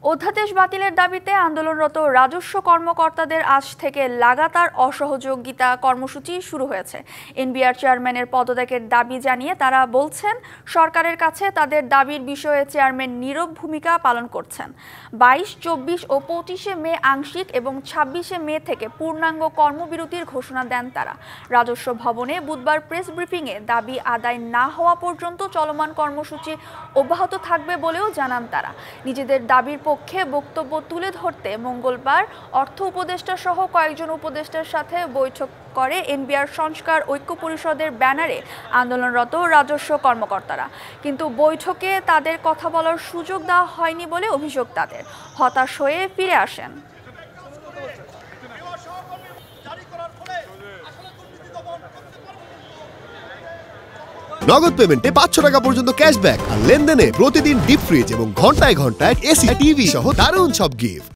অধ্যাদেশ বাতিলের দাবিতে আন্দোলনরত রাজস্ব কর্মকর্তাদের আজ থেকে লাগাতার অসহযোগিতা কর্মসূচি শুরু হয়েছে। এনবিআর চেয়ারম্যানের পদত্যাগের দাবি জানিয়ে তারা বলছেন, সরকারের কাছে তাদের দাবির বিষয়ে চেয়ারম্যান নীরব ভূমিকা পালন করছেন। 22, 24 ও 25 মে আংশিক এবং 26 মে থেকে পূর্ণাঙ্গ কর্মবিরতির ঘোষণা দেন তারা। রাজস্ব ভবনে বুধবার প্রেস ব্রিফিংয়ে দাবি আদায় না হওয়া পর্যন্ত চলমান কর্মসূচি অব্যাহত থাকবে বলেও জানান তারা। নিজেদের দাবির পক্ষে বক্তব্য তুলে ধরতে মঙ্গলবার অর্থ উপদেষ্টা সহ কয়েকজন উপদেষ্টার সাথে বৈঠক করে এনবিআর সংস্কার ঐক্য পরিষদের ব্যানারে আন্দোলনরত রাজস্ব কর্মকর্তারা। কিন্তু বৈঠকে তাদের কথা বলার সুযোগ দেওয়া হয়নি বলে অভিযোগ তাদের। হতাশ হয়ে ফিরে আসেন। নগদ পেমেন্টে 500 টাকা পর্যন্ত ক্যাশব্যাক আর লেনদেনে প্রতিদিন ডিপ ফ্রিজ এবং ঘন্টায় ঘন্টায় এসি টিভি সহ দারুণ সব গিফট।